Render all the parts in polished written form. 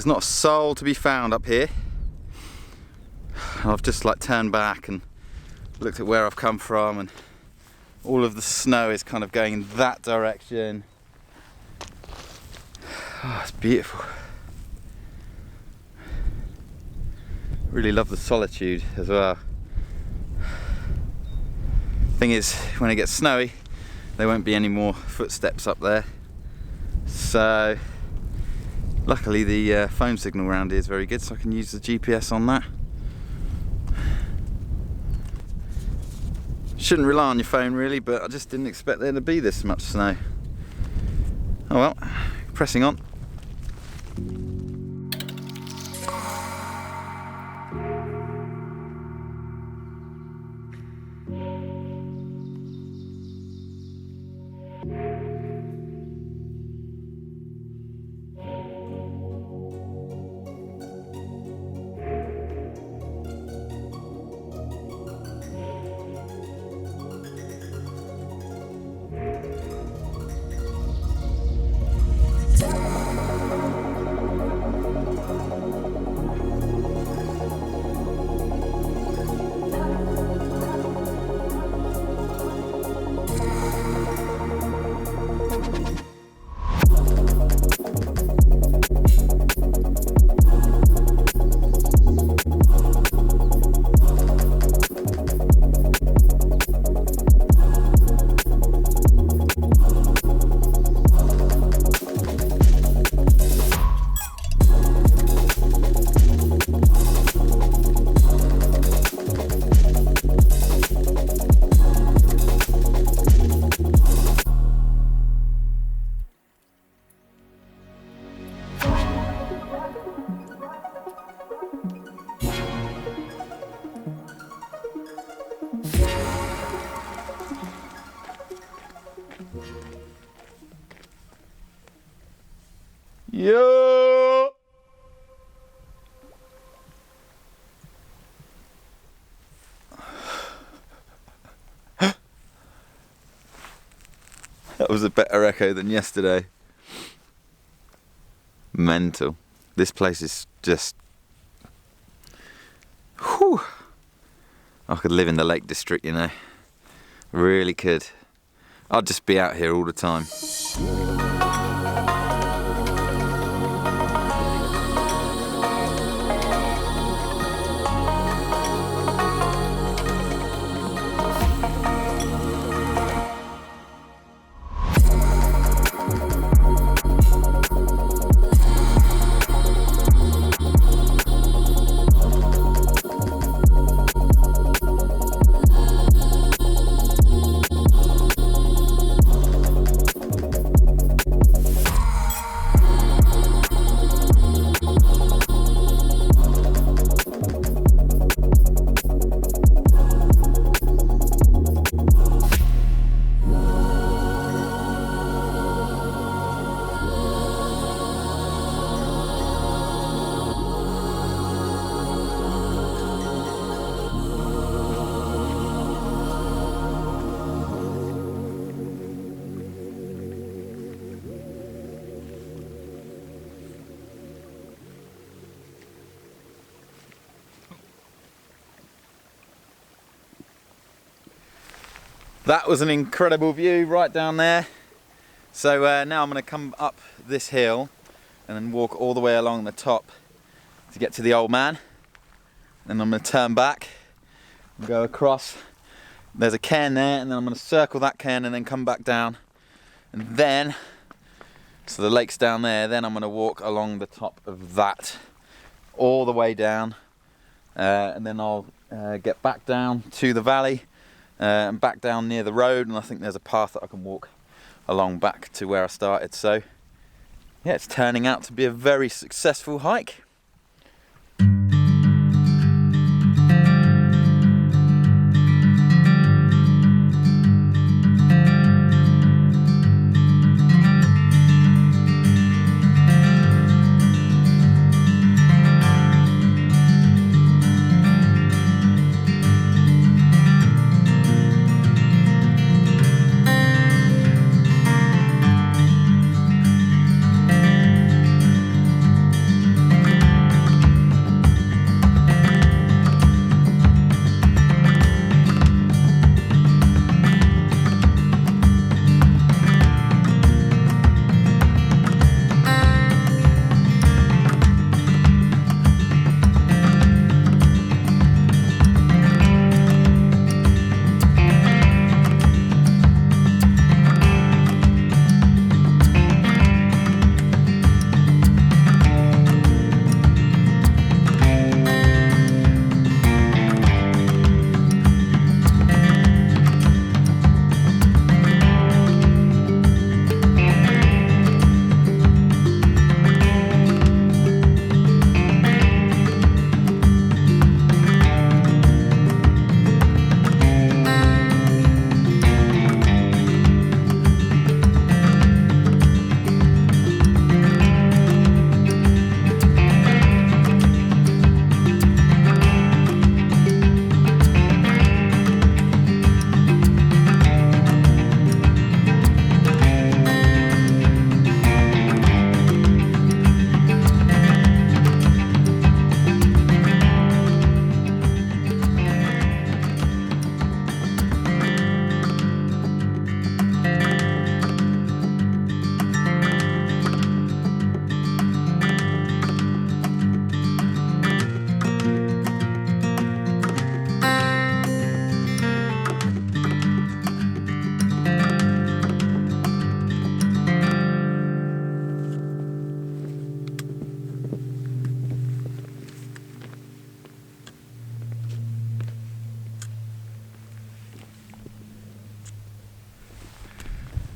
There's not a soul to be found up here. I've just like turned back and looked at where I've come from, and all of the snow is kind of going in that direction. Oh, it's beautiful. Really love the solitude as well. Thing is, when it gets snowy, there won't be any more footsteps up there. So luckily the phone signal around here is very good, so I can use the GPS on that. Shouldn't rely on your phone really, but I just didn't expect there to be this much snow. Oh well, pressing on. Yo! That was a better echo than yesterday. Mental. This place is just... whew. I could live in the Lake District, you know. Really could. I'd just be out here all the time. That was an incredible view right down there. So now I'm going to come up this hill and then walk all the way along the top to get to the Old Man. Then I'm going to turn back Go across. There's a cairn there, and then I'm going to circle that cairn and then come back down. And then, so the lake's down there, then I'm going to walk along the top of that all the way down. And then I'll get back down to the valley and back down near the road, and I think there's a path that I can walk along back to where I started. So yeah, it's turning out to be a very successful hike.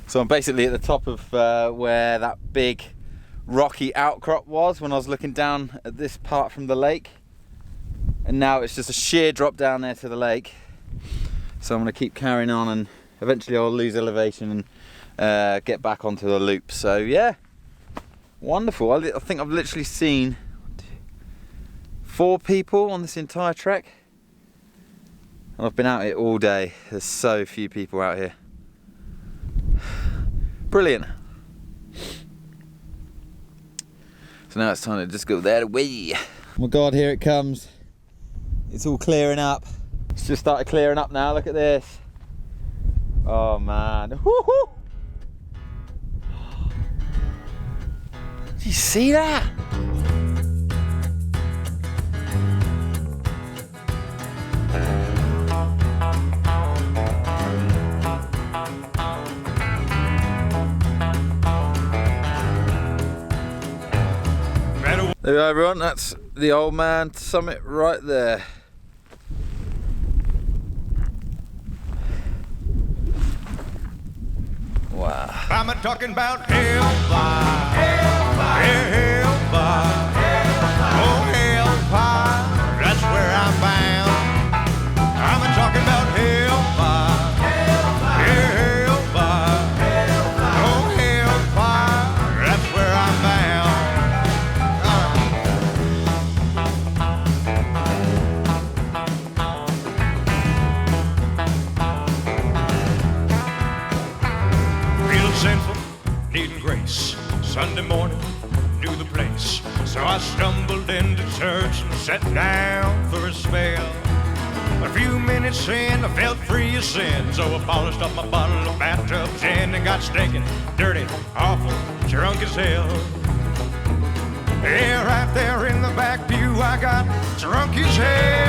So I'm basically at the top of where that big rocky outcrop was when I was looking down at this part from the lake, and now it's just a sheer drop down there to the lake. So I'm going to keep carrying on, and eventually I'll lose elevation and get back onto the loop. So yeah, wonderful. I think I've literally seen 4 people on this entire trek, and I've been out here all day. There's so few people out here. Brilliant. So now it's time to just go that way. Oh my God, here it comes. It's all clearing up. It's just started clearing up now. Look at this. Oh man. Woo-hoo. Did you see that? There you go, everyone, that's the Old Man summit right there. Wow. I'm talking about hellfire, hellfire, hellfire, hellfire. Oh hellfire, that's where I'm bound. I'm talking about hellfire, hellfire, hellfire, hellfire. Oh hellfire, that's where I'm bound. Sinful, needing grace. Sunday morning, knew the place. So I stumbled into church and sat down for a spell. A few minutes in, I felt free of sin. So I polished up my bottle of bathtub gin and got stinking, dirty, awful, drunk as hell. Yeah, right there in the back pew, I got drunk as hell.